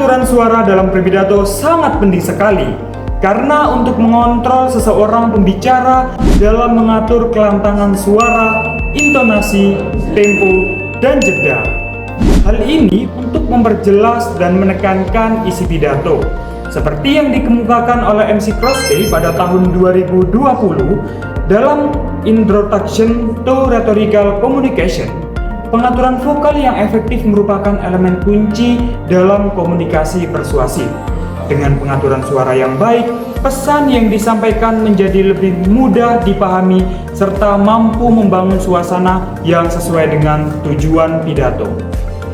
Pengaturan suara dalam berpidato sangat penting sekali karena untuk mengontrol seseorang pembicara dalam mengatur kelantangan suara, intonasi, tempo, dan jeda. Hal ini untuk memperjelas dan menekankan isi pidato. Seperti yang dikemukakan oleh MC Crosby pada tahun 2020 dalam Introduction to Rhetorical Communication. Pengaturan vokal yang efektif merupakan elemen kunci dalam komunikasi persuasif. Dengan pengaturan suara yang baik, pesan yang disampaikan menjadi lebih mudah dipahami serta mampu membangun suasana yang sesuai dengan tujuan pidato.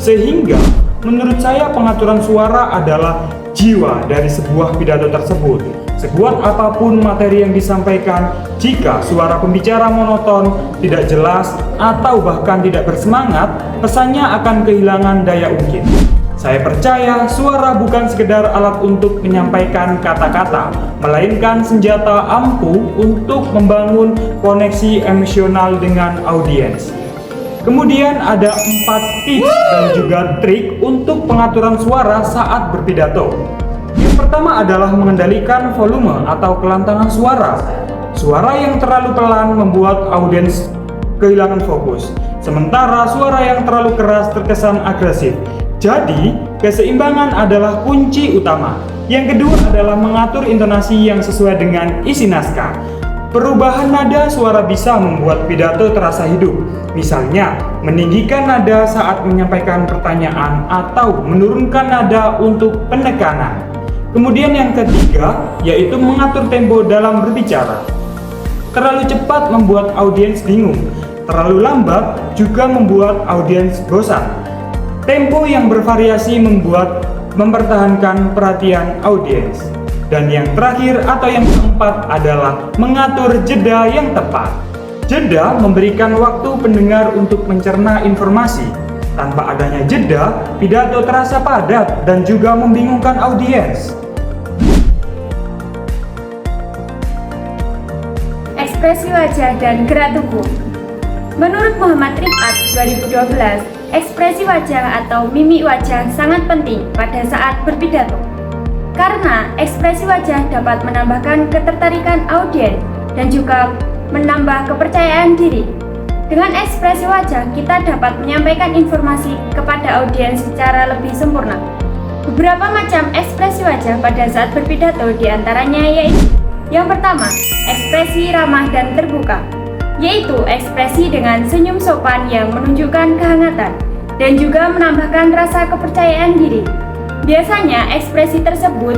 Sehingga, menurut saya pengaturan suara adalah jiwa dari sebuah pidato tersebut. Sekuat apapun materi yang disampaikan, jika suara pembicara monoton, tidak jelas, atau bahkan tidak bersemangat, pesannya akan kehilangan daya ungkit. Saya percaya suara bukan sekedar alat untuk menyampaikan kata-kata, melainkan senjata ampuh untuk membangun koneksi emosional dengan audiens. Kemudian ada 4 tips dan juga trik untuk pengaturan suara saat berpidato. Yang pertama adalah mengendalikan volume atau kelantangan suara. Suara yang terlalu pelan membuat audiens kehilangan fokus, sementara suara yang terlalu keras terkesan agresif. Jadi, keseimbangan adalah kunci utama. Yang kedua adalah mengatur intonasi yang sesuai dengan isi naskah. Perubahan nada suara bisa membuat pidato terasa hidup. Misalnya, meninggikan nada saat menyampaikan pertanyaan atau menurunkan nada untuk penekanan. Kemudian yang ketiga, yaitu mengatur tempo dalam berbicara. Terlalu cepat membuat audiens bingung. Terlalu lambat juga membuat audiens bosan. Tempo yang bervariasi mempertahankan perhatian audiens. Dan yang terakhir atau yang keempat adalah mengatur jeda yang tepat. Jeda memberikan waktu pendengar untuk mencerna informasi. Tanpa adanya jeda, pidato terasa padat dan juga membingungkan audiens. Ekspresi wajah dan gerak tubuh. Menurut Muhammad Rifat 2012, ekspresi wajah atau mimik wajah sangat penting pada saat berpidato. Karena ekspresi wajah dapat menambahkan ketertarikan audiens dan juga menambah kepercayaan diri. Dengan ekspresi wajah, kita dapat menyampaikan informasi kepada audiens secara lebih sempurna. Beberapa macam ekspresi wajah pada saat berpidato diantaranya yaitu: yang pertama, ekspresi ramah dan terbuka, yaitu ekspresi dengan senyum sopan yang menunjukkan kehangatan dan juga menambahkan rasa kepercayaan diri. Biasanya ekspresi tersebut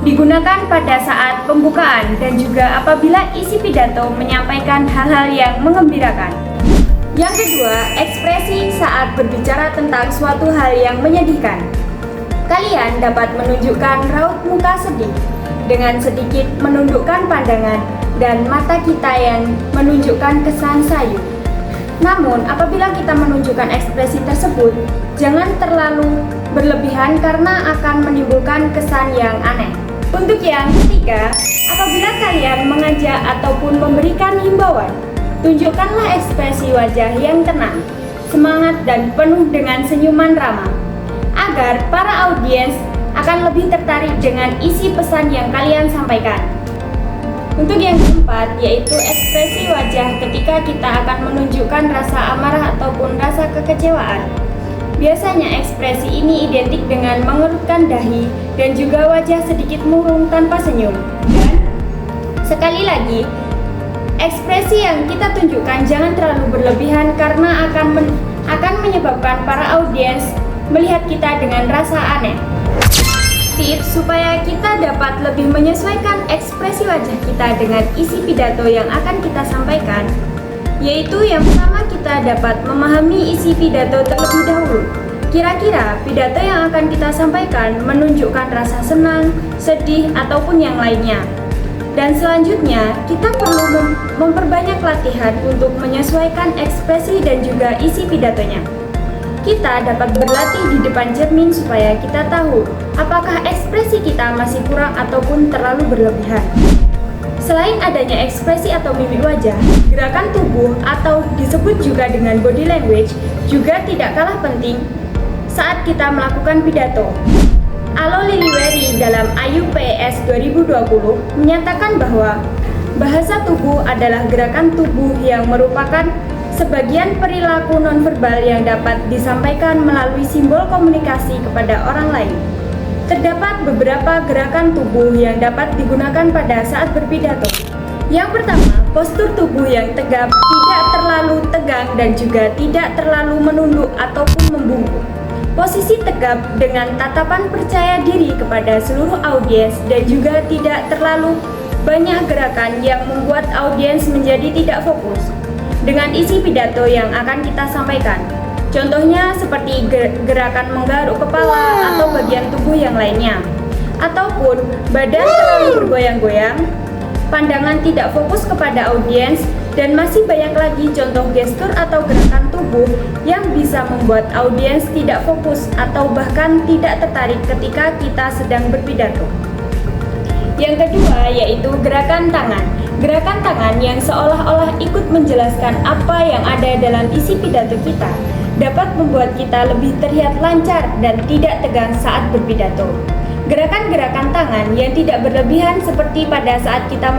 digunakan pada saat pembukaan dan juga apabila isi pidato menyampaikan hal-hal yang mengembirakan. Yang kedua, ekspresi saat berbicara tentang suatu hal yang menyedihkan. Kalian dapat menunjukkan raut muka sedih dengan sedikit menundukkan pandangan dan mata kita yang menunjukkan kesan sayu. Namun, apabila kita menunjukkan ekspresi tersebut, jangan terlalu berlebihan karena akan menimbulkan kesan yang aneh. Untuk yang ketiga, apabila kalian mengajak ataupun memberikan himbauan, tunjukkanlah ekspresi wajah yang tenang, semangat dan penuh dengan senyuman ramah, agar para audiens akan lebih tertarik dengan isi pesan yang kalian sampaikan. Untuk yang keempat, yaitu ekspresi wajah ketika kita akan menunjukkan rasa amarah ataupun rasa kekecewaan. Biasanya ekspresi ini identik dengan mengerutkan dahi dan juga wajah sedikit murung tanpa senyum. Dan sekali lagi, ekspresi yang kita tunjukkan jangan terlalu berlebihan karena akan menyebabkan para audiens melihat kita dengan rasa aneh. Tips supaya kita dapat lebih menyesuaikan ekspresi wajah kita dengan isi pidato yang akan kita sampaikan, yaitu yang pertama, kita dapat memahami isi pidato terlebih dahulu. Kira-kira pidato yang akan kita sampaikan menunjukkan rasa senang, sedih, ataupun yang lainnya. Dan selanjutnya, kita perlu memperbanyak latihan untuk menyesuaikan ekspresi dan juga isi pidatonya. Kita dapat berlatih di depan cermin supaya kita tahu apakah ekspresi kita masih kurang ataupun terlalu berlebihan. Selain adanya ekspresi atau mimik wajah, gerakan tubuh atau disebut juga dengan body language juga tidak kalah penting saat kita melakukan pidato. Alo Liliweri dalam IUPS 2020 menyatakan bahwa bahasa tubuh adalah gerakan tubuh yang merupakan sebagian perilaku nonverbal yang dapat disampaikan melalui simbol komunikasi kepada orang lain. Terdapat beberapa gerakan tubuh yang dapat digunakan pada saat berpidato. Yang pertama, postur tubuh yang tegap, tidak terlalu tegang dan juga tidak terlalu menunduk ataupun membungkuk. Posisi tegap dengan tatapan percaya diri kepada seluruh audiens dan juga tidak terlalu banyak gerakan yang membuat audiens menjadi tidak fokus dengan isi pidato yang akan kita sampaikan. Contohnya seperti gerakan menggaruk kepala atau bagian tubuh yang lainnya. Ataupun badan terlalu bergoyang-goyang, pandangan tidak fokus kepada audiens, dan masih banyak lagi contoh gestur atau gerakan tubuh yang bisa membuat audiens tidak fokus atau bahkan tidak tertarik ketika kita sedang berpidato. Yang kedua yaitu gerakan tangan. Gerakan tangan yang seolah-olah ikut menjelaskan apa yang ada dalam isi pidato kita dapat membuat kita lebih terlihat lancar dan tidak tegang saat berpidato. Gerakan-gerakan tangan yang tidak berlebihan seperti pada saat kita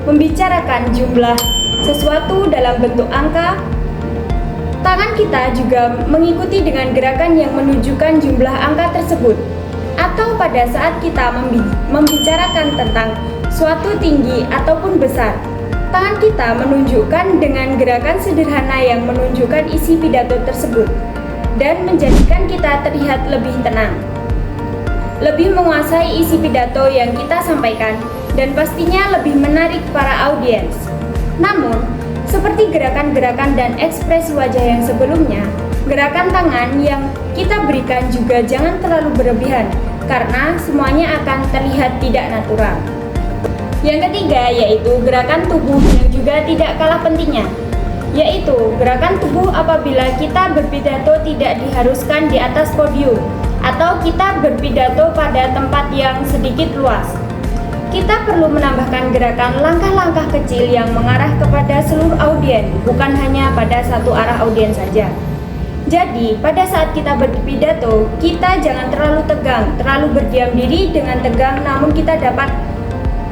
membicarakan jumlah sesuatu dalam bentuk angka. Tangan kita juga mengikuti dengan gerakan yang menunjukkan jumlah angka tersebut. Atau pada saat kita membicarakan tentang suatu tinggi ataupun besar, tangan kita menunjukkan dengan gerakan sederhana yang menunjukkan isi pidato tersebut dan menjadikan kita terlihat lebih tenang, lebih menguasai isi pidato yang kita sampaikan, dan pastinya lebih menarik para audiens. Namun, seperti gerakan-gerakan dan ekspresi wajah yang sebelumnya, gerakan tangan yang kita berikan juga jangan terlalu berlebihan, karena semuanya akan terlihat tidak natural. Yang ketiga yaitu gerakan tubuh yang juga tidak kalah pentingnya, yaitu gerakan tubuh apabila kita berpidato tidak diharuskan di atas podium atau kita berpidato pada tempat yang sedikit luas. Kita perlu menambahkan gerakan langkah-langkah kecil yang mengarah kepada seluruh audiens, bukan hanya pada satu arah audiens saja. Jadi, pada saat kita berpidato, kita jangan terlalu tegang, terlalu berdiam diri dengan tegang, namun kita dapat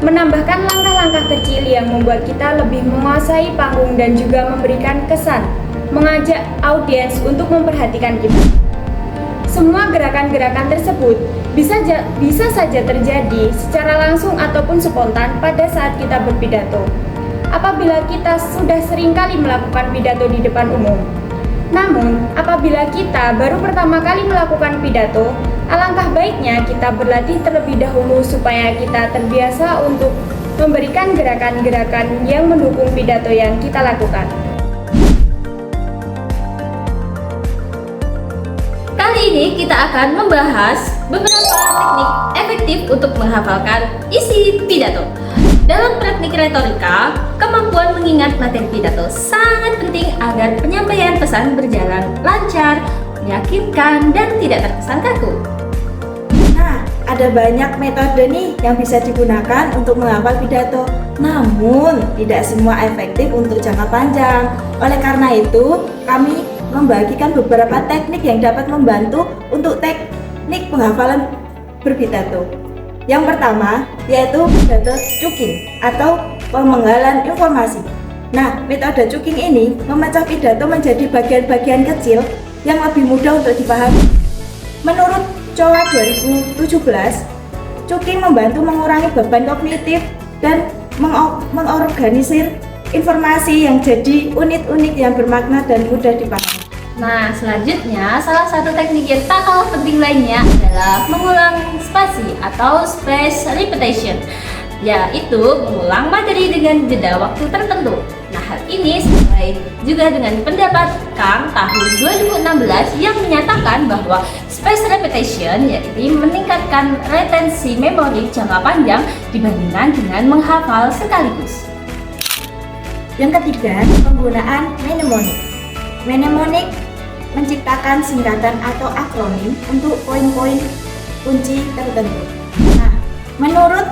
menambahkan langkah-langkah kecil yang membuat kita lebih menguasai panggung dan juga memberikan kesan, mengajak audiens untuk memperhatikan kita. Semua gerakan-gerakan tersebut bisa saja terjadi secara langsung ataupun spontan pada saat kita berpidato. Apabila kita sudah sering kali melakukan pidato di depan umum. Namun, apabila kita baru pertama kali melakukan pidato, alangkah baiknya kita berlatih terlebih dahulu supaya kita terbiasa untuk memberikan gerakan-gerakan yang mendukung pidato yang kita lakukan. Kali ini kita akan membahas beberapa teknik efektif untuk menghafalkan isi pidato. Dalam praktik retorika, kemampuan mengingat materi pidato sangat penting agar penyampaian pesan berjalan lancar, meyakinkan, dan tidak terkesan kaku. Nah, ada banyak metode nih yang bisa digunakan untuk menghafal pidato. Namun, tidak semua efektif untuk jangka panjang. Oleh karena itu, kami membagikan beberapa teknik yang dapat membantu untuk teknik penghafalan berpidato. Yang pertama yaitu metode chunking atau pemenggalan informasi. Nah, metode chunking ini memecah pidato menjadi bagian-bagian kecil yang lebih mudah untuk dipahami. Menurut COA 2017, chunking membantu mengurangi beban kognitif dan mengorganisir informasi yang jadi unit-unit yang bermakna dan mudah dipahami. Nah, selanjutnya salah satu teknik yang tak kalah penting lainnya adalah mengulang spasi atau space repetition, yaitu mengulang materi dengan jeda waktu tertentu. Nah, hal ini sesuai juga dengan pendapat Kang tahun 2016 yang menyatakan bahwa space repetition yaitu meningkatkan retensi memori jangka panjang dibandingkan dengan menghafal sekaligus. Yang ketiga, penggunaan mnemonik. Mnemonik menciptakan singkatan atau akronim untuk poin-poin kunci tertentu. Nah, menurut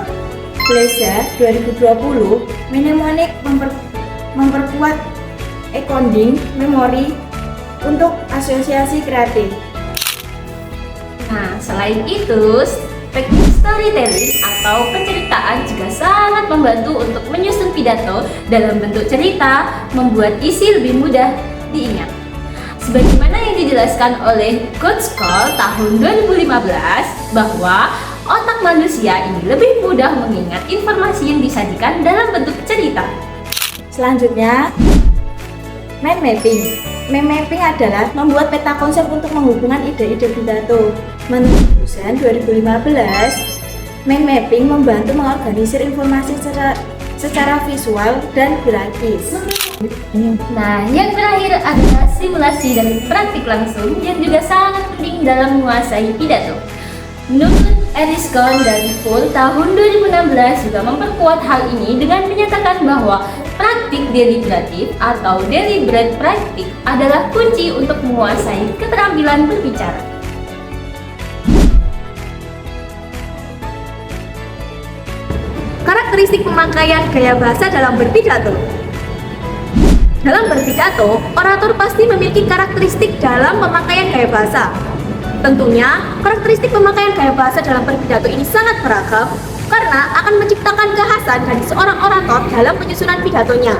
Bleza 2020, mnemonik memperkuat encoding memori untuk asosiasi kreatif. Nah, selain itu, teknik storytelling atau penceritaan juga sangat membantu untuk menyusun pidato dalam bentuk cerita, membuat isi lebih mudah diingat. Sebagaimana yang dijelaskan oleh Coach Cole tahun 2015 bahwa otak manusia ini lebih mudah mengingat informasi yang disajikan dalam bentuk cerita. Selanjutnya, mind mapping. Mind mapping adalah membuat peta konsep untuk menghubungkan ide-ide pidato. Menurut Busan 2015, mind mapping membantu mengorganisir informasi secara visual dan grafis. Nah, yang terakhir adalah simulasi dan praktik langsung yang juga sangat penting dalam menguasai pidato. Menurut Eriscon dan Poole tahun 2016 juga memperkuat hal ini dengan menyatakan bahwa praktik deliberatif atau deliberate practice adalah kunci untuk menguasai keterampilan berbicara. Karakteristik pemakaian gaya bahasa dalam berpidato. Dalam berpidato, orator pasti memiliki karakteristik dalam pemakaian gaya bahasa. Tentunya, karakteristik pemakaian gaya bahasa dalam berpidato ini sangat beragam karena akan menciptakan kekhasan dari seorang orator dalam penyusunan pidatonya.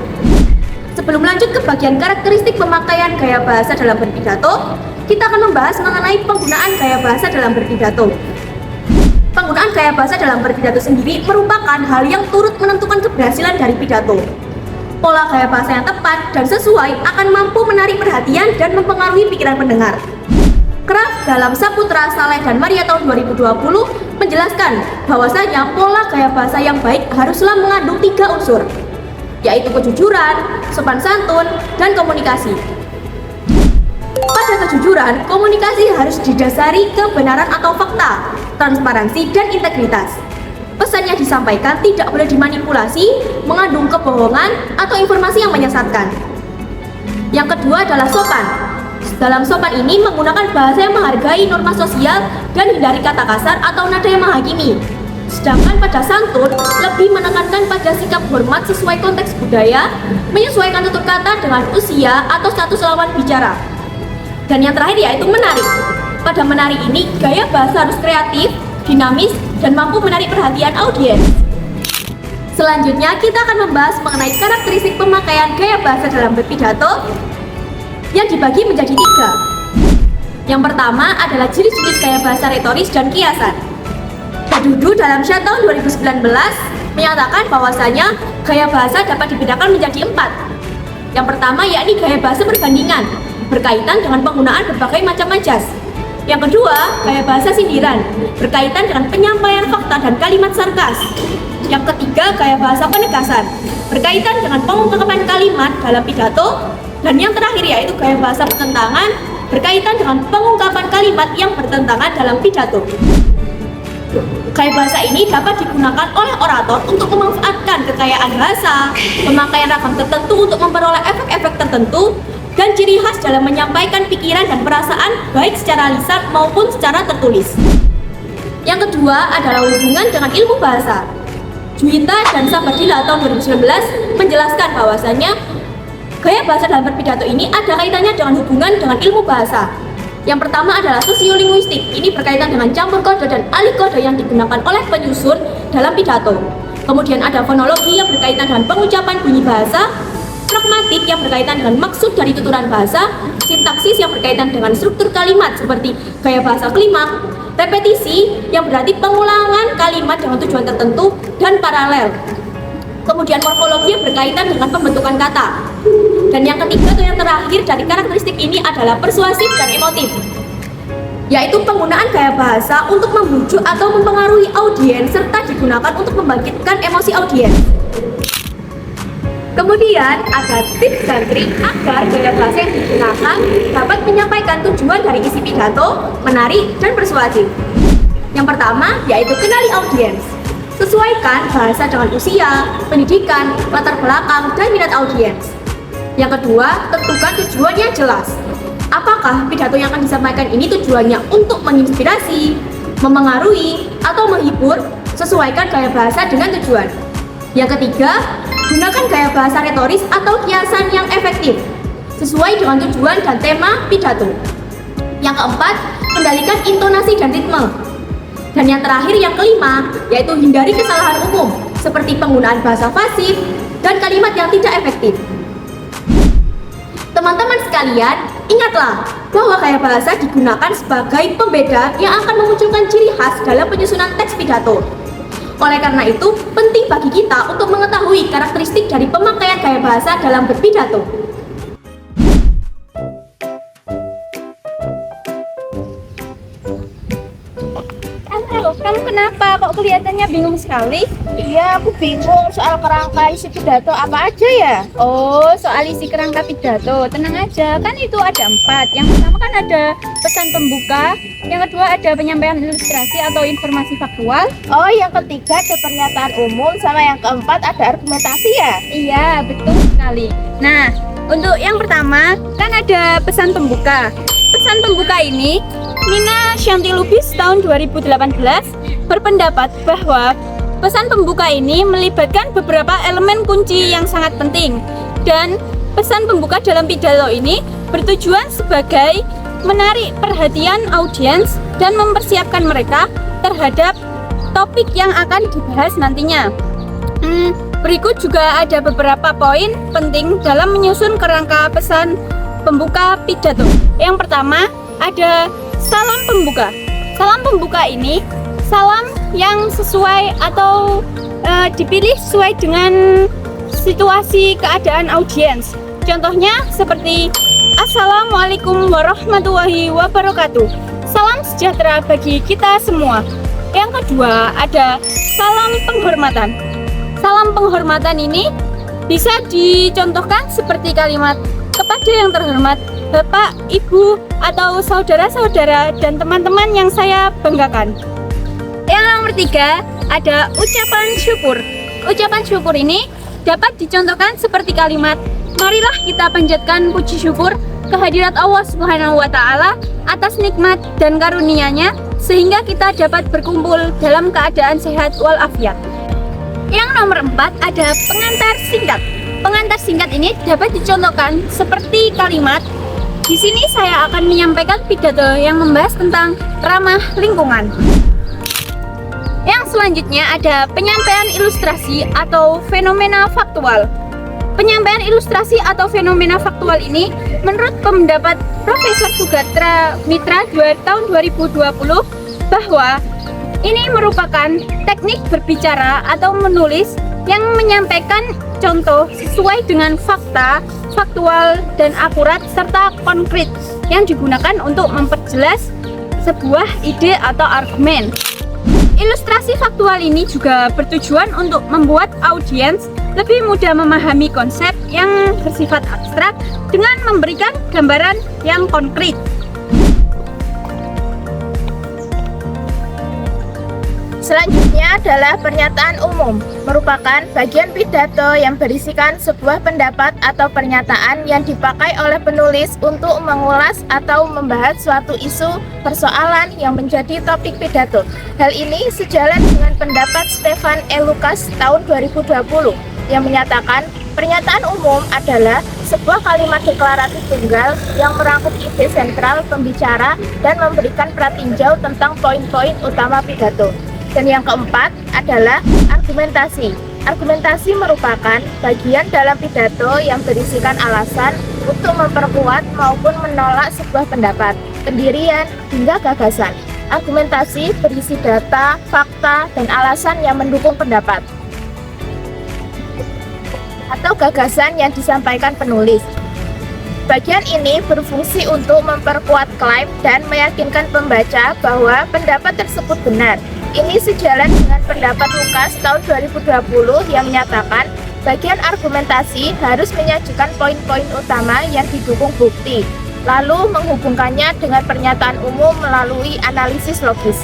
Sebelum lanjut ke bagian karakteristik pemakaian gaya bahasa dalam berpidato, kita akan membahas mengenai penggunaan gaya bahasa dalam berpidato. Penggunaan gaya bahasa dalam berpidato sendiri merupakan hal yang turut menentukan keberhasilan dari pidato. Pola gaya bahasa yang tepat dan sesuai akan mampu menarik perhatian dan mempengaruhi pikiran pendengar. Kraft dalam Saputra, Saleh, dan Maria tahun 2020 menjelaskan bahwasanya pola gaya bahasa yang baik haruslah mengandung 3 unsur, yaitu kejujuran, sopan santun, dan komunikasi. Pada kejujuran, komunikasi harus didasari kebenaran atau fakta, transparansi, dan integritas. Pesan yang disampaikan tidak boleh dimanipulasi, mengandung kebohongan, atau informasi yang menyesatkan. Yang kedua adalah sopan. Dalam sopan ini menggunakan bahasa yang menghargai norma sosial dan hindari kata kasar atau nada yang menghakimi. Sedangkan pada santun lebih menekankan pada sikap hormat sesuai konteks budaya, menyesuaikan tutur kata dengan usia atau status lawan bicara. Dan yang terakhir yaitu menarik. Pada menarik ini gaya bahasa harus kreatif, dinamis, dan mampu menarik perhatian audiens. Selanjutnya kita akan membahas mengenai karakteristik pemakaian gaya bahasa dalam berpidato yang dibagi menjadi 3. Yang pertama adalah jenis-jenis gaya bahasa retoris dan kiasan. Badudu dalam Syah tahun 2019 menyatakan bahwasanya gaya bahasa dapat dibedakan menjadi 4. Yang pertama yakni gaya bahasa perbandingan, berkaitan dengan penggunaan berbagai macam majas. Yang kedua, gaya bahasa sindiran, berkaitan dengan penyampaian fakta dan kalimat sarkas. Yang ketiga, gaya bahasa penegasan, berkaitan dengan pengungkapan kalimat dalam pidato. Dan yang terakhir yaitu gaya bahasa pertentangan, berkaitan dengan pengungkapan kalimat yang bertentangan dalam pidato. Gaya bahasa ini dapat digunakan oleh orator untuk memanfaatkan kekayaan bahasa, pemakaian ragam tertentu untuk memperoleh efek-efek tertentu, dan ciri khas dalam menyampaikan pikiran dan perasaan baik secara lisan maupun secara tertulis. Yang kedua adalah hubungan dengan ilmu bahasa. Juwita dan Sabadila tahun 2019 menjelaskan bahwasanya gaya bahasa dalam berpidato ini ada kaitannya dengan hubungan dengan ilmu bahasa. Yang pertama adalah sosiolinguistik. Ini berkaitan dengan campur kode dan alih kode yang digunakan oleh penyusun dalam pidato. Kemudian ada fonologi yang berkaitan dengan pengucapan bunyi bahasa, pragmatik yang berkaitan dengan maksud dari tuturan bahasa, sintaksis yang berkaitan dengan struktur kalimat seperti gaya bahasa klimak, repetisi yang berarti pengulangan kalimat dengan tujuan tertentu, dan paralel. Kemudian morfologi yang berkaitan dengan pembentukan kata. Dan yang ketiga atau yang terakhir dari karakteristik ini adalah persuasif dan emotif, yaitu penggunaan gaya bahasa untuk membujuk atau mempengaruhi audiens serta digunakan untuk membangkitkan emosi audiens. Kemudian ada tips dan trik agar gaya bahasa yang digunakan dapat menyampaikan tujuan dari isi pidato, menarik, dan persuasif. Yang pertama yaitu kenali audiens. Sesuaikan bahasa dengan usia, pendidikan, latar belakang, dan minat audiens. Yang kedua, tentukan tujuan yang jelas. Apakah pidato yang akan disampaikan ini tujuannya untuk menginspirasi, memengaruhi, atau menghibur? Sesuaikan gaya bahasa dengan tujuan. Yang ketiga, gunakan gaya bahasa retoris atau kiasan yang efektif, sesuai dengan tujuan dan tema pidato. Yang keempat, kendalikan intonasi dan ritme. Dan yang terakhir, yang kelima, yaitu hindari kesalahan umum seperti penggunaan bahasa fasih dan kalimat yang tidak efektif. Teman-teman sekalian, ingatlah bahwa gaya bahasa digunakan sebagai pembeda yang akan memunculkan ciri khas dalam penyusunan teks pidato. Oleh karena itu, penting bagi kita untuk mengetahui karakteristik dari pemakaian gaya bahasa dalam berpidato. Kamu kenapa? Kok kelihatannya bingung sekali? Iya, aku bingung soal kerangka isi pidato apa aja ya? Oh, soal isi kerangka pidato. Tenang aja, kan itu ada 4. Yang pertama kan ada pesan pembuka, yang kedua ada penyampaian ilustrasi atau informasi faktual. Oh, yang ketiga ada pernyataan umum, sama yang keempat ada argumentasi ya? Iya, betul sekali. Nah, untuk yang pertama kan ada pesan pembuka. Pesan pembuka ini Nina Shanti Lubis tahun 2018 berpendapat bahwa pesan pembuka ini melibatkan beberapa elemen kunci yang sangat penting, dan pesan pembuka dalam pidato ini bertujuan sebagai menarik perhatian audiens dan mempersiapkan mereka terhadap topik yang akan dibahas nantinya. Berikut juga ada beberapa poin penting dalam menyusun kerangka pesan pembuka pidato. Yang pertama ada salam pembuka. Salam pembuka ini salam yang sesuai atau dipilih sesuai dengan situasi keadaan audiens. Contohnya seperti Assalamualaikum warahmatullahi wabarakatuh. Salam sejahtera bagi kita semua. Yang kedua ada salam penghormatan. Salam penghormatan ini bisa dicontohkan seperti kalimat kepada yang terhormat Bapak, Ibu, atau saudara-saudara dan teman-teman yang saya banggakan. Yang nomor 3 ada ucapan syukur. Ucapan syukur ini dapat dicontohkan seperti kalimat marilah kita panjatkan puji syukur kehadirat Allah Subhanahu wa Ta'ala atas nikmat dan karunia-Nya sehingga kita dapat berkumpul dalam keadaan sehat walafiat. Yang nomor 4 ada pengantar singkat. Pengantar singkat ini dapat dicontohkan seperti kalimat di sini saya akan menyampaikan pidato yang membahas tentang ramah lingkungan. Yang selanjutnya ada penyampaian ilustrasi atau fenomena faktual. Penyampaian ilustrasi atau fenomena faktual ini menurut pendapat Profesor Sugatra Mitra tahun 2020 bahwa ini merupakan teknik berbicara atau menulis yang menyampaikan contoh sesuai dengan fakta, faktual, dan akurat serta konkret yang digunakan untuk memperjelas sebuah ide atau argumen. Ilustrasi faktual ini juga bertujuan untuk membuat audiens lebih mudah memahami konsep yang bersifat abstrak dengan memberikan gambaran yang konkret. Selanjutnya adalah pernyataan umum, merupakan bagian pidato yang berisikan sebuah pendapat atau pernyataan yang dipakai oleh penulis untuk mengulas atau membahas suatu isu persoalan yang menjadi topik pidato. Hal ini sejalan dengan pendapat Stefan E. Lucas tahun 2020 yang menyatakan pernyataan umum adalah sebuah kalimat deklaratif tunggal yang merangkum ide sentral pembicara dan memberikan pratinjau tentang poin-poin utama pidato. Dan yang keempat adalah argumentasi. Argumentasi merupakan bagian dalam pidato yang berisikan alasan untuk memperkuat maupun menolak sebuah pendapat, pendirian, hingga gagasan. Argumentasi berisi data, fakta, dan alasan yang mendukung pendapat atau gagasan yang disampaikan penulis. Bagian ini berfungsi untuk memperkuat klaim dan meyakinkan pembaca bahwa pendapat tersebut benar. Ini sejalan dengan pendapat Lucas tahun 2020 yang menyatakan bagian argumentasi harus menyajikan poin-poin utama yang didukung bukti, lalu menghubungkannya dengan pernyataan umum melalui analisis logis.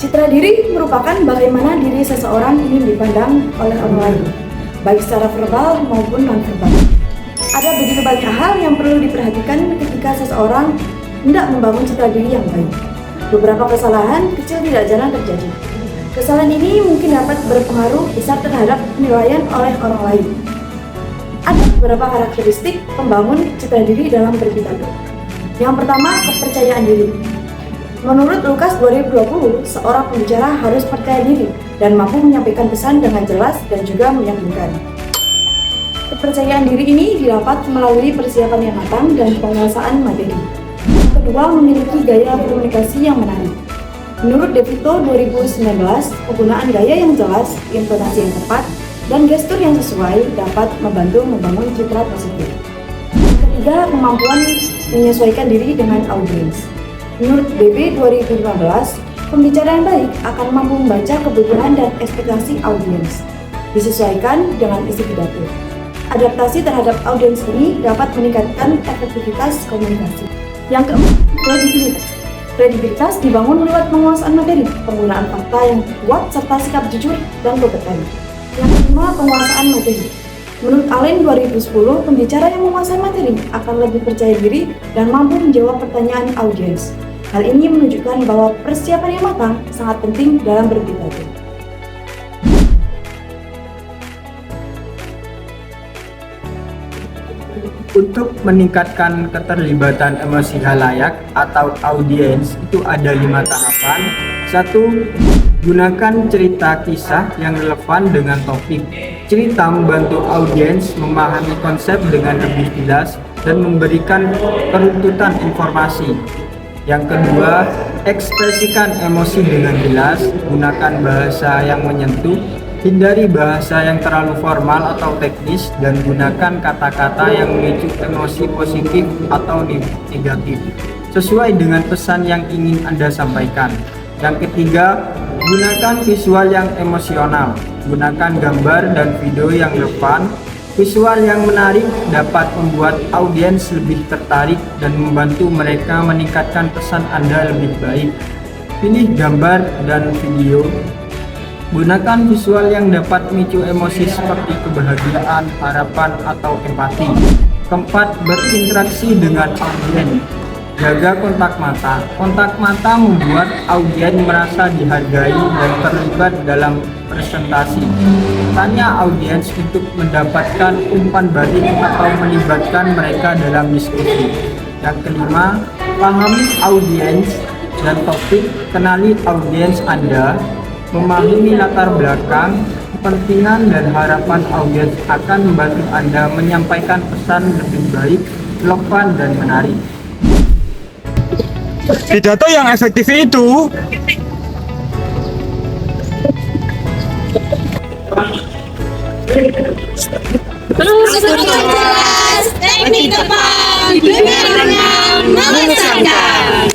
Citra diri merupakan bagaimana diri seseorang ingin dipandang oleh orang lain, baik secara verbal maupun non-verbal. Ada begitu banyak hal yang perlu diperhatikan ketika seseorang hendak membangun citra diri yang baik. Beberapa kesalahan kecil tidak jarang terjadi. Kesalahan ini mungkin dapat berpengaruh besar terhadap penilaian oleh orang lain. Ada beberapa karakteristik pembangun citra diri dalam berpidato. Yang pertama, kepercayaan diri. Menurut Lukas 2020, seorang pembicara harus percaya diri dan mampu menyampaikan pesan dengan jelas dan juga meyakinkan. Kepercayaan diri ini didapat melalui persiapan yang matang dan penguasaan materi. Yang kedua, memiliki gaya komunikasi yang menarik. Menurut Devito 2019, penggunaan gaya yang jelas, intonasi yang tepat, dan gestur yang sesuai dapat membantu membangun citra positif. Yang ketiga, kemampuan menyesuaikan diri dengan audiens. Menurut BB 2015, pembicara yang baik akan mampu membaca kebutuhan dan ekspektasi audiens, disesuaikan dengan isi pidato. Adaptasi terhadap audiens ini dapat meningkatkan efektivitas komunikasi. Yang keempat, kredibilitas. Kredibilitas dibangun lewat penguasaan materi, penggunaan fakta yang kuat, serta sikap jujur dan kompeten. Yang kelima, penguasaan materi. Menurut Allen 2010, pembicara yang menguasai materi akan lebih percaya diri dan mampu menjawab pertanyaan audiens. Hal ini menunjukkan bahwa persiapan yang matang sangat penting dalam berpidato. Untuk meningkatkan keterlibatan emosi halayak atau audiens itu ada 5 tahapan. 1. Gunakan cerita kisah yang relevan dengan topik. Cerita membantu audiens memahami konsep dengan lebih jelas dan memberikan peruntutan informasi. Yang kedua, ekspresikan emosi dengan jelas, gunakan bahasa yang menyentuh, hindari bahasa yang terlalu formal atau teknis, dan gunakan kata-kata yang memicu emosi positif atau negatif, sesuai dengan pesan yang ingin Anda sampaikan. Yang ketiga, gunakan visual yang emosional, gunakan gambar dan video yang relevan. Visual yang menarik dapat membuat audiens lebih tertarik dan membantu mereka meningkatkan pesan Anda lebih baik. Pilih gambar dan video. Gunakan visual yang dapat memicu emosi seperti kebahagiaan, harapan, atau empati. Keempat, berinteraksi dengan audiens. Jaga kontak mata. Kontak mata membuat audiens merasa dihargai dan terlibat dalam presentasi. Tanya audiens untuk mendapatkan umpan balik atau melibatkan mereka dalam diskusi. Yang kelima, pahami audiens dan topik. Kenali audiens Anda. Memahami latar belakang, kepentingan, dan harapan audiens akan membantu Anda menyampaikan pesan lebih baik, relevan, dan menarik. Pidato yang efektif itu Jelas, teknik depan, dengan mengesankan.